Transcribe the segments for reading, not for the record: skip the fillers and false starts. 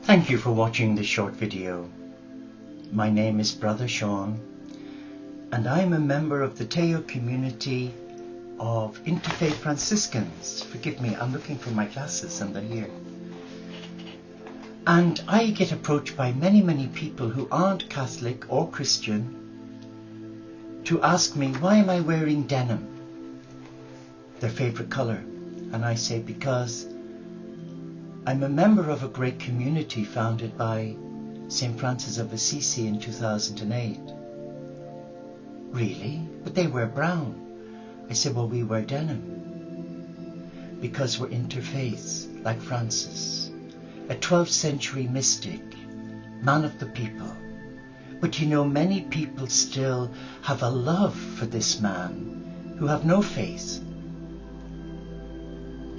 Thank you for watching this short video. My name is Brother Sean, and I am a member of the Teo community of Interfaith Franciscans. Forgive me, I'm looking for my glasses and they're here. And I get approached by many people who aren't Catholic or Christian to ask me, why am I wearing denim? Their favorite color. And I say, because I'm a member of a great community founded by St. Francis of Assisi in 2008. Really? But they wear brown. I said, well, we wear denim because we're interfaith, like Francis, a 12th century mystic, man of the people. But you know, many people still have a love for this man who have no faith.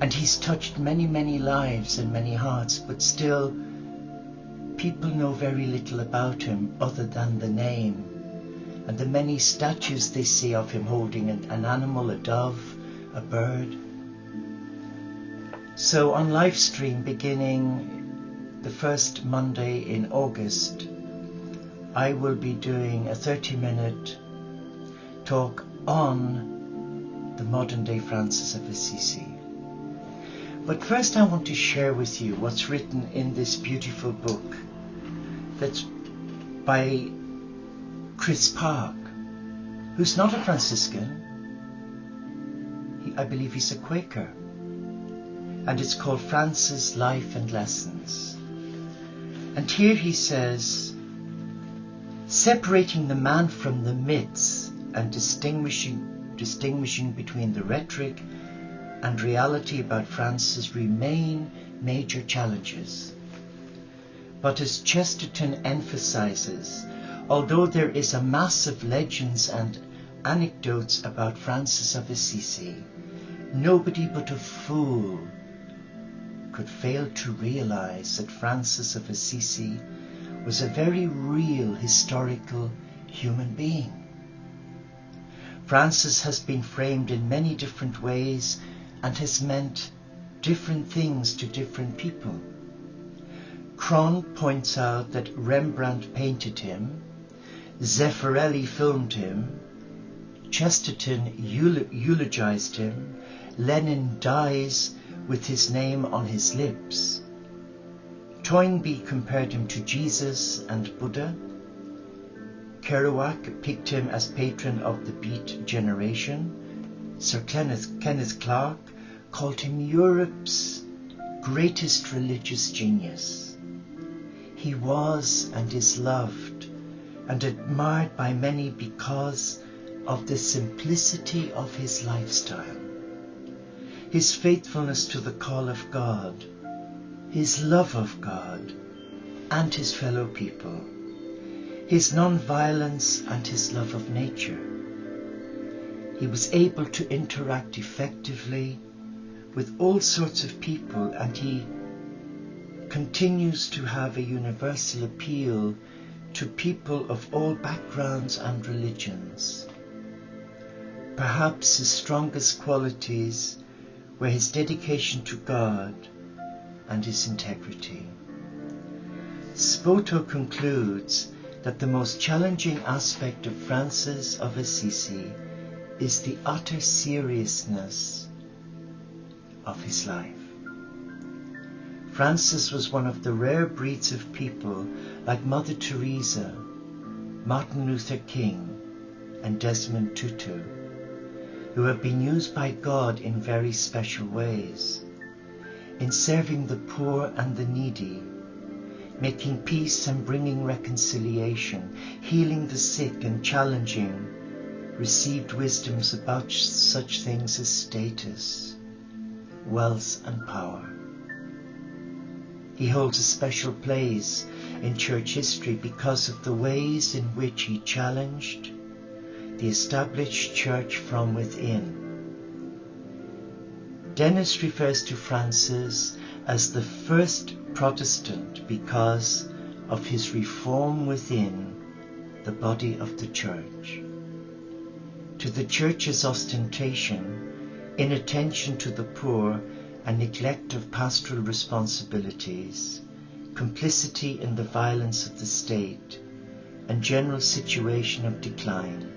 And he's touched many lives and many hearts, but still people know very little about him other than the name and the many statues they see of him holding an animal, a dove, a bird. So on live stream beginning the first Monday in August, I will be doing a 30-minute talk on the modern day Francis of Assisi. But first I want to share with you what's written in this beautiful book that's by Chris Park, who's not a Franciscan. I believe he's a Quaker. And it's called Francis' Life and Lessons. And here he says, separating the man from the myths and distinguishing between the rhetoric and reality about Francis remain major challenges. But as Chesterton emphasizes, although there is a mass of legends and anecdotes about Francis of Assisi, nobody but a fool could fail to realize that Francis of Assisi was a very real historical human being. Francis has been framed in many different ways and has meant different things to different people. Cron points out that Rembrandt painted him, Zeffirelli filmed him, Chesterton eulogized him, Lenin dies with his name on his lips, Toynbee compared him to Jesus and Buddha, Kerouac picked him as patron of the Beat generation, Sir Kenneth Clarke called him Europe's greatest religious genius. He was and is loved and admired by many because of the simplicity of his lifestyle, his faithfulness to the call of God, his love of God and his fellow people, his non-violence and his love of nature. He was able to interact effectively with all sorts of people, and he continues to have a universal appeal to people of all backgrounds and religions. Perhaps his strongest qualities were his dedication to God and his integrity. Spoto concludes that the most challenging aspect of Francis of Assisi is the utter seriousness of his life. Francis was one of the rare breeds of people like Mother Teresa, Martin Luther King, and Desmond Tutu, who have been used by God in very special ways, in serving the poor and the needy, making peace and bringing reconciliation, healing the sick and challenging received wisdoms about such things as status, wealth and power. He holds a special place in church history because of the ways in which he challenged the established church from within. Dennis refers to Francis as the first Protestant because of his reform within the body of the church. To the church's ostentation, inattention to the poor and neglect of pastoral responsibilities complicity in the violence of the state, and general situation of decline.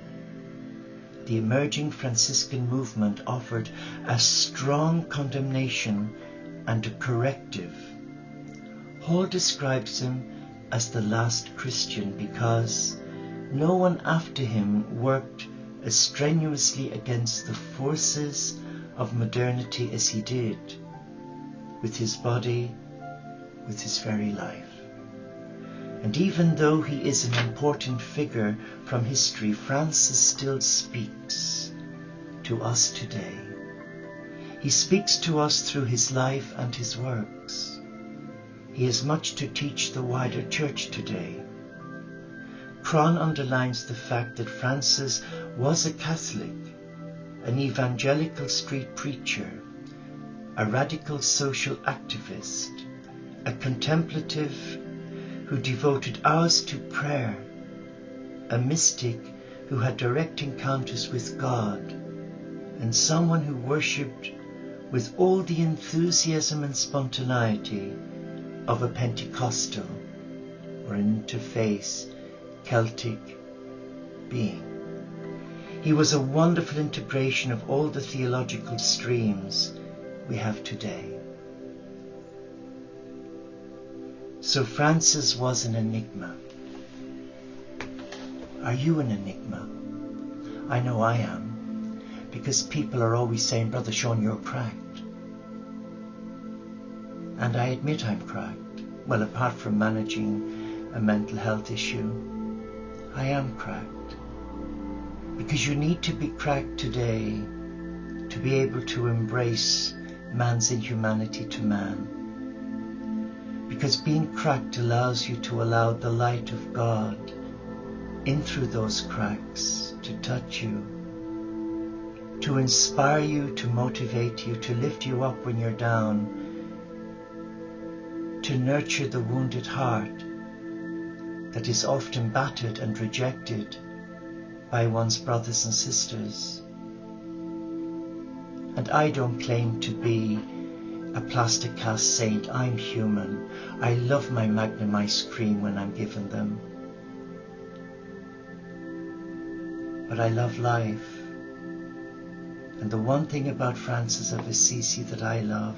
The emerging Franciscan movement offered a strong condemnation and a corrective. Hall describes him as the last Christian because no one after him worked as strenuously against the forces of modernity as he did, with his body, with his very life. And even though he is an important figure from history, Francis still speaks to us today. He speaks to us through his life and his works. He has much to teach the wider church today. Cron underlines the fact that Francis was a Catholic, an evangelical street preacher, a radical social activist, a contemplative who devoted hours to prayer, a mystic who had direct encounters with God, and someone who worshipped with all the enthusiasm and spontaneity of a Pentecostal or an interfaith Celtic being. He was a wonderful integration of all the theological streams we have today. So Francis was an enigma. Are you an enigma? I know I am, because people are always saying, Brother Sean, you're cracked. And I admit I'm cracked. Well, apart from managing a mental health issue, I am cracked. Because you need to be cracked today to be able to embrace man's inhumanity to man. Because being cracked allows you to allow the light of God in through those cracks to touch you, to inspire you, to motivate you, to lift you up when you're down, to nurture the wounded heart that is often battered and rejected by one's brothers and sisters. And I don't claim to be a plastic cast saint. I'm human. I love my Magnum ice cream when I'm given them. But I love life. And the one thing about Francis of Assisi that I love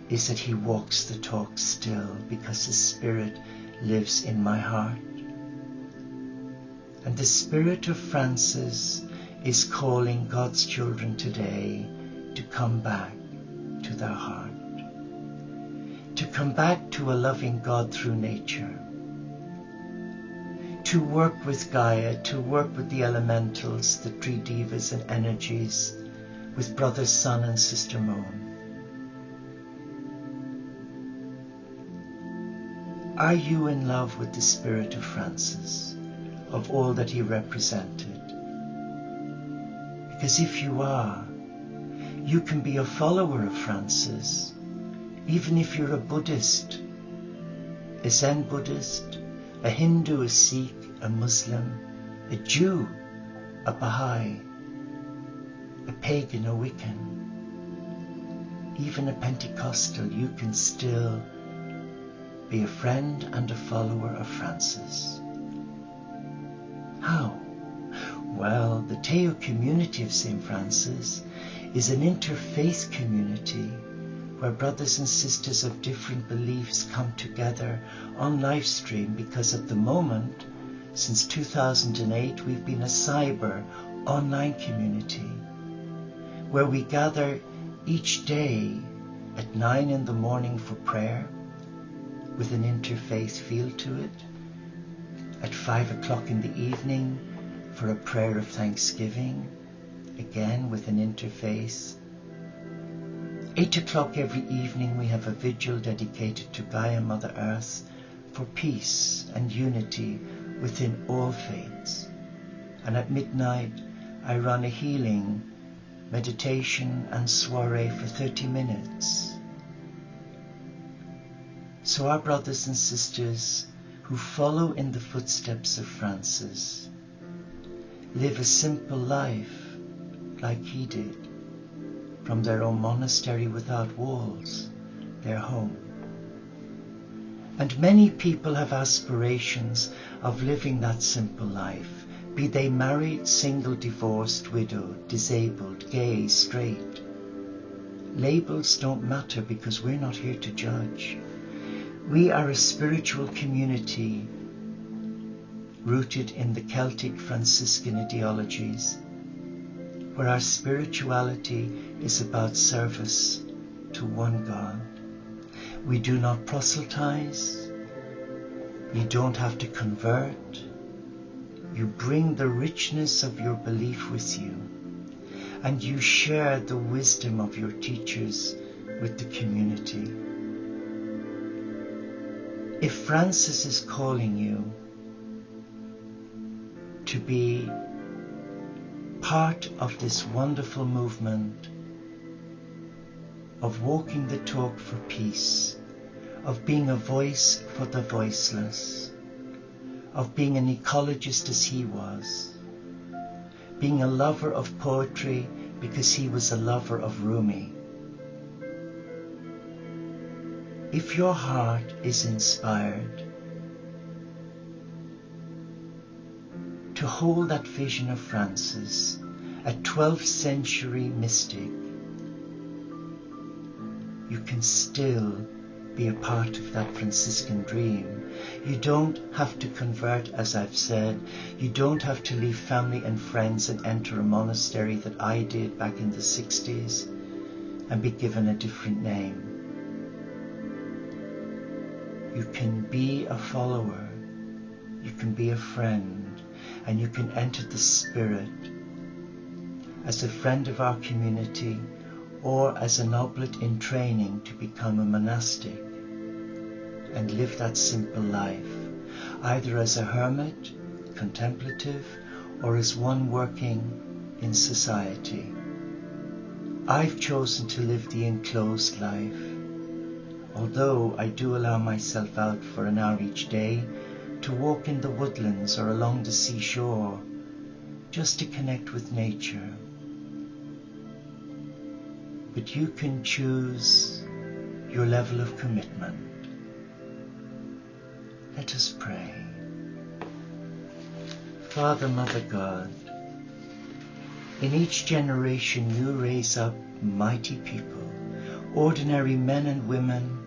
is that he walks the talk still, because his spirit lives in my heart. And the spirit of Francis is calling God's children today to come back to their heart, to come back to a loving God through nature, to work with Gaia, to work with the elementals, the three divas and energies, with Brother Sun and Sister Moon. Are you in love with the spirit of Francis, of all that he represented? Because if you are, you can be a follower of Francis, even if you're a Buddhist, a Zen Buddhist, a Hindu, a Sikh, a Muslim, a Jew, a Baha'i, a pagan, a Wiccan, even a Pentecostal. You can still be a friend and a follower of Francis. How? Well, the Teo community of St. Francis is an interfaith community where brothers and sisters of different beliefs come together on live stream, because at the moment, since 2008, we've been a cyber online community where we gather each day at 9 in the morning for prayer with an interfaith feel to it, at 5 o'clock in the evening for a prayer of thanksgiving, again with an interfaith. 8 o'clock every evening we have a vigil dedicated to Gaia Mother Earth for peace and unity within all faiths. And at midnight I run a healing, meditation and soiree for 30 minutes. So our brothers and sisters who follow in the footsteps of Francis live a simple life like he did, from their own monastery without walls, their home. And many people have aspirations of living that simple life, be they married, single, divorced, widowed, disabled, gay, straight. Labels don't matter because we're not here to judge. We are a spiritual community rooted in the Celtic Franciscan ideologies, where our spirituality is about service to one God. We do not proselytize. You don't have to convert. You bring the richness of your belief with you, and you share the wisdom of your teachers with the community. If Francis is calling you to be part of this wonderful movement of walking the talk for peace, of being a voice for the voiceless, of being an ecologist as he was, being a lover of poetry because he was a lover of Rumi. If your heart is inspired to hold that vision of Francis, a 12th century mystic, you can still be a part of that Franciscan dream. You don't have to convert, as I've said. You don't have to leave family and friends and enter a monastery that I did back in the 60s and be given a different name. You can be a follower, you can be a friend, and you can enter the Spirit as a friend of our community or as an oblate in training to become a monastic and live that simple life, either as a hermit, contemplative, or as one working in society. I've chosen to live the enclosed life, although I do allow myself out for an hour each day to walk in the woodlands or along the seashore, just to connect with nature. But you can choose your level of commitment. Let us pray. Father, Mother God, in each generation you raise up mighty people, ordinary men and women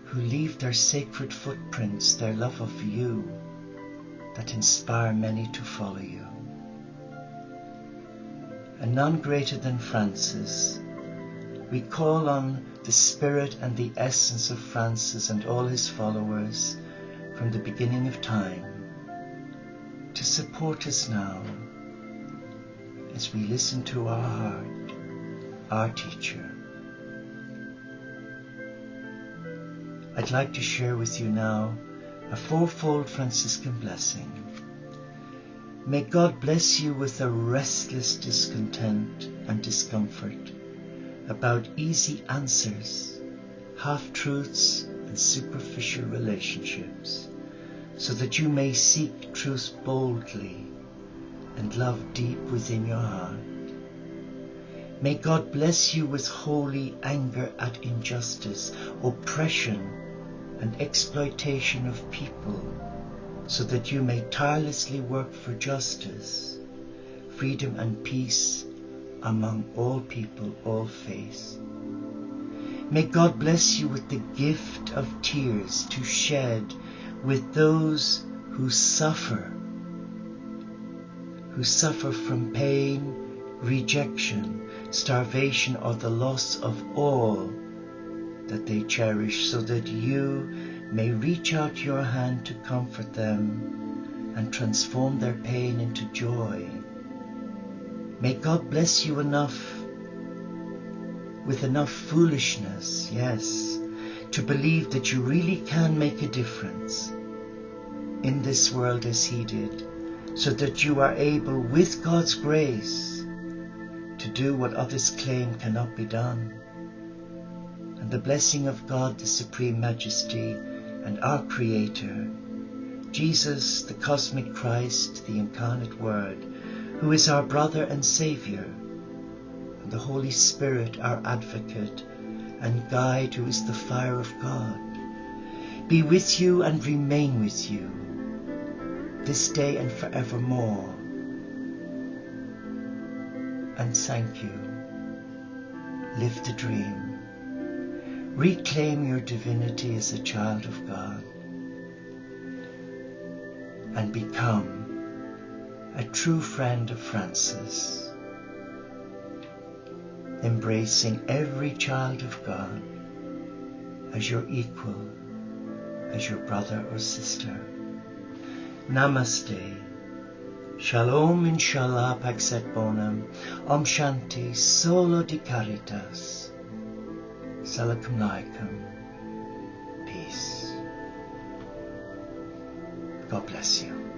who leave their sacred footprints, their love of you, that inspire many to follow you. And none greater than Francis, we call on the spirit and the essence of Francis and all his followers from the beginning of time to support us now as we listen to our heart, our teacher. I'd like to share with you now a fourfold Franciscan blessing. May God bless you with a restless discontent and discomfort about easy answers, half-truths and superficial relationships, so that you may seek truth boldly and love deep within your heart. May God bless you with holy anger at injustice, oppression and exploitation of people, so that you may tirelessly work for justice, freedom and peace among all people, all faiths. May God bless you with the gift of tears to shed with those who suffer from pain, rejection, starvation, or the loss of all that they cherish, so that you may reach out your hand to comfort them and transform their pain into joy. May God bless you with enough foolishness, yes, to believe that you really can make a difference in this world as he did, so that you are able, with God's grace, to do what others claim cannot be done. And the blessing of God, the Supreme Majesty, and our Creator, Jesus, the cosmic Christ, the incarnate Word, who is our brother and Saviour, and the Holy Spirit, our advocate and guide, who is the fire of God, be with you and remain with you this day and forevermore. And thank you. Live the dream. Reclaim your divinity as a child of God and become a true friend of Francis, embracing every child of God as your equal, as your brother or sister. Namaste. Shalom inshallah paxet bonum. Om Shanti solo di caritas. Salakum alaikum. Peace. God bless you.